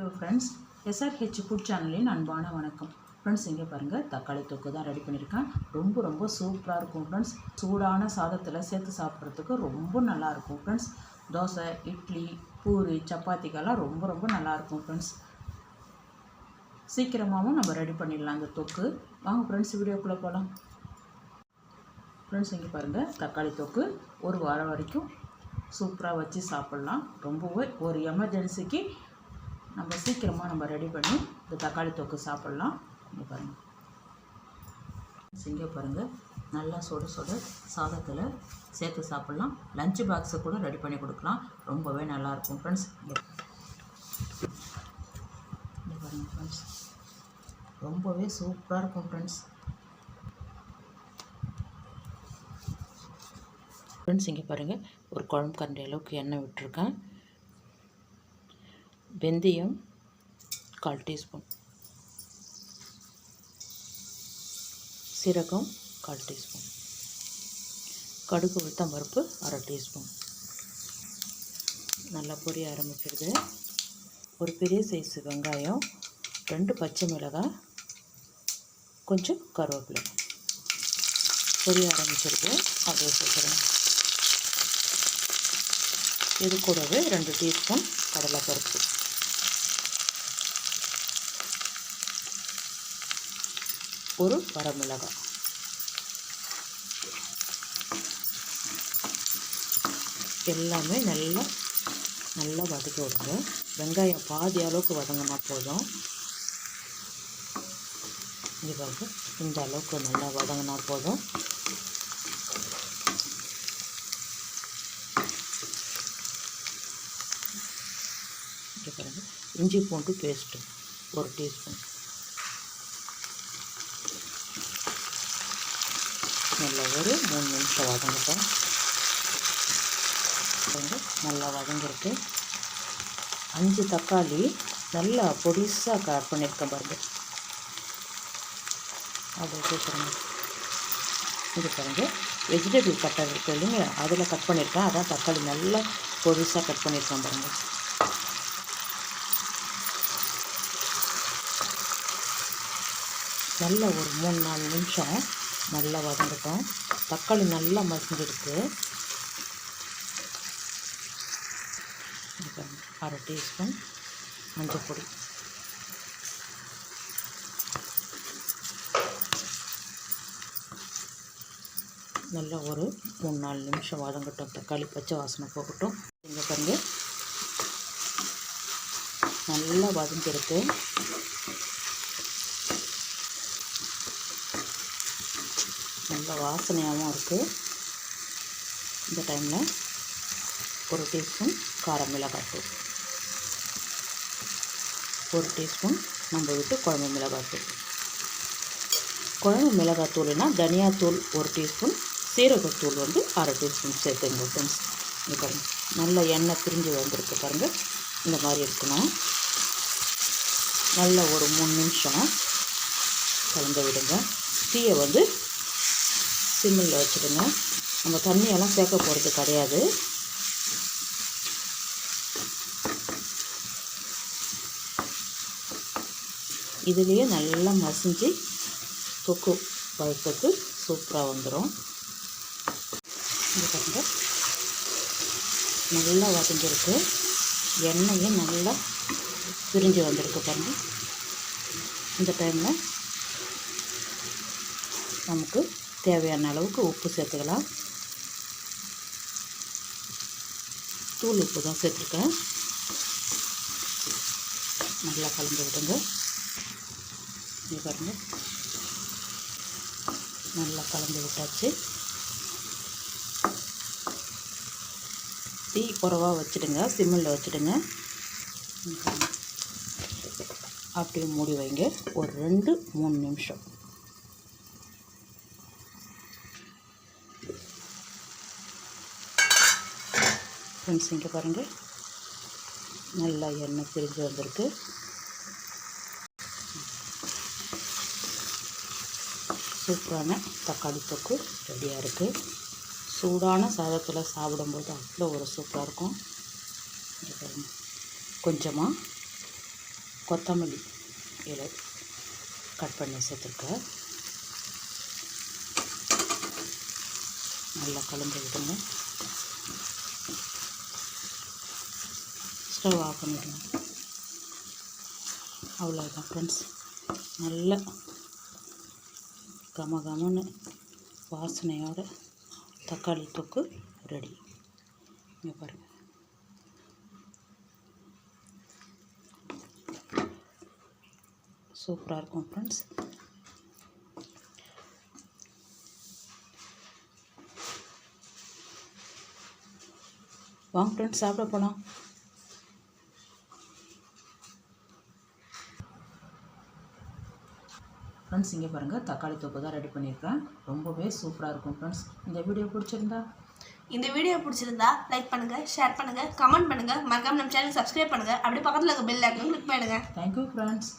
Hello friends, SRH food சேனலின் அன்பான வணக்கம். ஃப்ரெண்ட்ஸ், இங்கே பாருங்கள், தக்காளி தொக்கு தான் ரெடி பண்ணியிருக்கேன். ரொம்ப சூப்பராக இருக்கும் ஃப்ரெண்ட்ஸ். சூடான சாதத்தில் சேர்த்து சாப்பிட்றதுக்கு ரொம்ப நல்லாயிருக்கும் ஃப்ரெண்ட்ஸ். தோசை, இட்லி, பூரி, சப்பாத்திக்கெல்லாம் ரொம்ப நல்லாயிருக்கும் ஃப்ரெண்ட்ஸ். சீக்கிரமாகவும் நம்ம ரெடி பண்ணிடலாம் அந்த தொக்கு. வாங்க ஃப்ரெண்ட்ஸ், வீடியோக்குள்ளே போகலாம். ஃப்ரெண்ட்ஸ், இங்கே பாருங்கள், தக்காளி தொக்கு ஒரு வாரம் வரைக்கும் சூப்பராக வச்சு சாப்பிட்லாம். ரொம்பவே ஒரு எமர்ஜென்சிக்கு நம்ம சீக்கிரமாக ரெடி பண்ணி இந்த தக்காளி தொக்கு சாப்பிட்லாம். இங்கே பாருங்கள், இங்கே பாருங்கள், நல்லா சுட சாதத்தில் சேர்த்து சாப்பிட்லாம். லஞ்சு பாக்ஸை கூட ரெடி பண்ணி கொடுக்கலாம். ரொம்பவே நல்லாயிருக்கும் ஃப்ரெண்ட்ஸ். இங்கே பாருங்கள் ஃப்ரெண்ட்ஸ், ரொம்பவே சூப்பராக இருக்கும் ஃப்ரெண்ட்ஸ். ஃப்ரெண்ட்ஸ், இங்கே பாருங்கள், ஒரு குழம்பு கரண்டி அளவுக்கு எண்ணெய் விட்டுருக்கேன். வெந்தயம் 1/4 டீஸ்பூன், சீரகம் 1/4 டீஸ்பூன், கடுகு உளுத்தம் பருப்பு 1/2 டீஸ்பூன். நல்லா பொரிய ஆரம்பிச்சிடுது. ஒரு பெரிய சைஸு வெங்காயம், 2 பச்சை மிளகாய், கொஞ்சம் கருவேப்பிலை பொரிய ஆரம்பிச்சிடுது. அப்படியே சேர்க்குறேன். இது கூடவே 2 டீஸ்பூன் கடலைப்பருப்பு, ஒரு வரமிளகாய், எல்லாமே நல்லா வதக்கி விடுங்க. வெங்காயம் பாதி அளவுக்கு வதங்கினா போதும். இங்கே பாருங்க, இந்த அளவுக்கு நல்லா வதங்கினா போதும். இங்கே பாருங்க, இஞ்சி பூண்டு பேஸ்ட்டு 1 டீஸ்பூன். நல்லா ஒரு 3 நிமிஷம் வதங்கட்டும். நல்லா வதங்கிருக்கு. 5 தக்காளி நல்லா பொடிசாக கட் பண்ணியிருக்கேன் பாருங்க. அதை சேர்க்குறேங்க. இது பாருங்க, வெஜிடபிள் கட்டர் இருக்குது இல்லைங்க, அதில் கட் பண்ணியிருக்கேன். அதான் தக்காளி நல்லா பொடிசாக கட் பண்ணியிருக்கேன் பாருங்கள். நல்லா ஒரு 3-4 நிமிஷம் நல்லா வதங்கட்டும். தக்காளி நல்லா மசிஞ்சிருக்கு. 1/2 டீஸ்பூன் மஞ்சள் பொடி, நல்லா ஒரு 3-4 நிமிஷம் வதங்கட்டும். தக்காளி பச்சை வாசனை போகட்டும். இங்கே பாருங்க, நல்லா வதங்கிருக்கு. நல்ல வாசனையாகவும் இருக்குது. இந்த டைமில் 1 டீஸ்பூன் காரம் மிளகாய்த்தூள், 1 டீஸ்பூன் நம்ம விட்டு குழம்பு மிளகாய்த்தூள். குழம்பு மிளகாய்த்தூள்னா தனியாத்தூள் 1 டீஸ்பூன், சீரகத்தூள் 1/2 டீஸ்பூன் சேர்த்துங்க ஃப்ரெண்ட்ஸ். இங்கே பாருங்கள், நல்ல எண்ணெய் பிரிஞ்சு வந்திருக்கு பாருங்கள். இந்த மாதிரி இருக்கணும். நல்லா ஒரு 3 நிமிஷம் கலந்து விடுங்க. தீயை சிம்மில் வச்சுடுங்க. நம்ம தண்ணியெல்லாம் சேர்க்க போகிறது கிடையாது. இதுலேயே நல்லா மசிஞ்சு தொக்கு பழுத்துக்கு சூப்பராக வந்துடும். இது பாருங்க, நல்லா வதங்கிருக்கு. எண்ணெயும் நல்லா பிரிஞ்சு வந்திருக்கு பாருங்கள். இந்த டைமில் நமக்கு தேவையான அளவுக்கு உப்பு சேர்த்துக்கலாம். தூள் உப்பு தான் சேர்த்துருக்கேன். நல்லா கலந்து விடுங்க. இங்கே பாருங்கள், நல்லா கலந்து விட்டாச்சு. தீ குறைவாக வச்சுடுங்க, சிம்மில் வச்சுடுங்க. அப்படியே மூடி வைங்க ஒரு 2-3 நிமிஷம். ஃப்ரெண்ட்ஸ், இங்கே பாருங்கள், நல்லா எண்ணெய் பிரிஞ்சு வந்திருக்கு. சூப்பரான தக்காளி தொக்கு ரெடியாக இருக்குது. சூடான சாதத்தில் சாப்பிடும்போது அவ்வளோ ஒரு சூப்பராக இருக்கும். கொஞ்சமாக கொத்தமல்லி இலை கட் பண்ணி சேர்த்துருக்கேன். நல்லா கலந்து விடுங்க. ஸ்டவ் ஆஃப் பண்ணிவிடுங்க. அவ்வளோதான் ஃப்ரெண்ட்ஸ், நல்ல கமகமன்னு வாசனையோட தக்காளி தொக்கு ரெடி. இங்கே பாருங்கள், சூப்பராக இருக்கும் ஃப்ரெண்ட்ஸ். வாங்க ஃப்ரெண்ட்ஸ், சாப்பிட போகலாம். ஃப்ரெண்ட்ஸ், இங்கே பாருங்கள், தக்காளி தொக்கு தான் ரெடி பண்ணியிருக்கேன். ரொம்பவே சூப்பராக இருக்கும் ஃப்ரெண்ட்ஸ். இந்த வீடியோ பிடிச்சிருந்தா லைக் பண்ணுங்கள், ஷேர் பண்ணுங்கள், கமெண்ட் பண்ணுங்கள், மறக்காம நம்ம சேனல் சப்ஸ்கிரைப் பண்ணுங்கள். அப்படியே பக்கத்தில் இருக்க பெல் ஐக்கான் கிளிக் பண்ணுங்கள். Thank you friends.